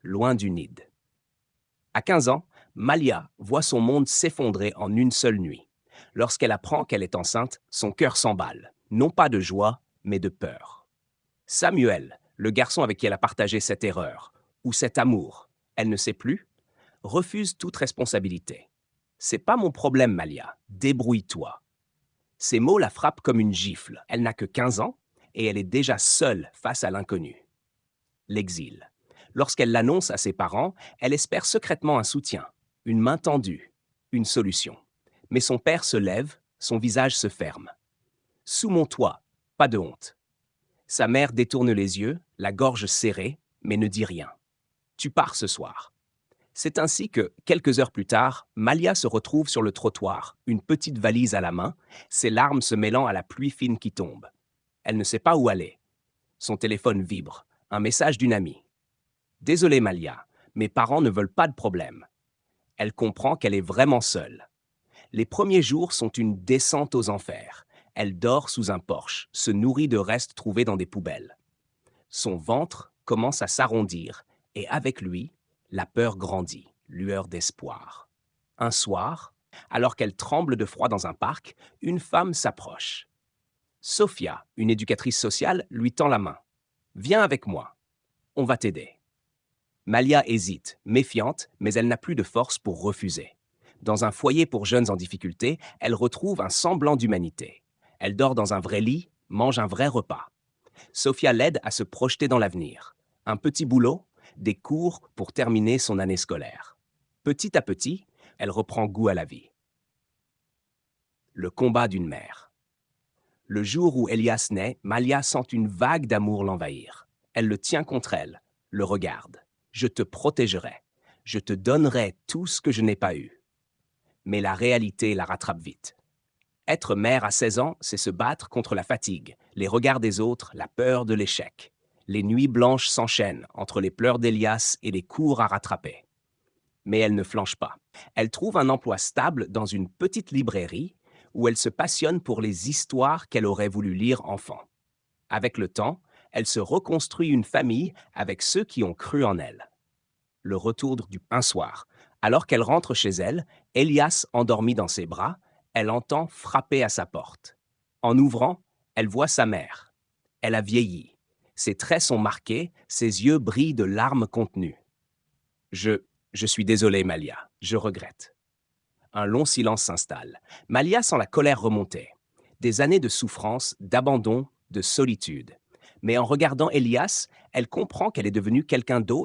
loin du nid. À 15 ans, Malia voit son monde s'effondrer en une seule nuit. Lorsqu'elle apprend qu'elle est enceinte, son cœur s'emballe, non pas de joie, mais de peur. Samuel, le garçon avec qui elle a partagé cette erreur, ou cet amour, elle ne sait plus, refuse toute responsabilité. C'est pas mon problème, Malia, débrouille-toi. Ces mots la frappent comme une gifle. Elle n'a que 15 ans et elle est déjà seule face à l'inconnu. L'exil. Lorsqu'elle l'annonce à ses parents, elle espère secrètement un soutien, une main tendue, une solution. Mais son père se lève, son visage se ferme. Sous mon toit, pas de honte. Sa mère détourne les yeux, la gorge serrée, mais ne dit rien. Tu pars ce soir. C'est ainsi que, quelques heures plus tard, Malia se retrouve sur le trottoir, une petite valise à la main, ses larmes se mêlant à la pluie fine qui tombe. Elle ne sait pas où aller. Son téléphone vibre, un message d'une amie. Désolée Malia, mes parents ne veulent pas de problème. Elle comprend qu'elle est vraiment seule. Les premiers jours sont une descente aux enfers. Elle dort sous un porche, se nourrit de restes trouvés dans des poubelles. Son ventre commence à s'arrondir et avec lui, la peur grandit, lueur d'espoir. Un soir, alors qu'elle tremble de froid dans un parc, une femme s'approche. Sophia, une éducatrice sociale, lui tend la main. « Viens avec moi, on va t'aider. » Malia hésite, méfiante, mais elle n'a plus de force pour refuser. Dans un foyer pour jeunes en difficulté, elle retrouve un semblant d'humanité. Elle dort dans un vrai lit, mange un vrai repas. Sophia l'aide à se projeter dans l'avenir. Un petit boulot, des cours pour terminer son année scolaire. Petit à petit, elle reprend goût à la vie. Le combat d'une mère. Le jour où Elias naît, Malia sent une vague d'amour l'envahir. Elle le tient contre elle, le regarde. « Je te protégerai. Je te donnerai tout ce que je n'ai pas eu. » Mais la réalité la rattrape vite. Être mère à 16 ans, c'est se battre contre la fatigue, les regards des autres, la peur de l'échec. Les nuits blanches s'enchaînent entre les pleurs d'Elias et les cours à rattraper. Mais elle ne flanche pas. Elle trouve un emploi stable dans une petite librairie où elle se passionne pour les histoires qu'elle aurait voulu lire enfant. Avec le temps, elle se reconstruit une famille avec ceux qui ont cru en elle. Le retour un soir. Alors qu'elle rentre chez elle, Elias endormi dans ses bras, elle entend frapper à sa porte. En ouvrant, elle voit sa mère. Elle a vieilli. Ses traits sont marqués, ses yeux brillent de larmes contenues. Je suis désolé, Malia, je regrette. Un long silence s'installe. Malia sent la colère remonter. Des années de souffrance, d'abandon, de solitude. Mais en regardant Elias, elle comprend qu'elle est devenue quelqu'un d'autre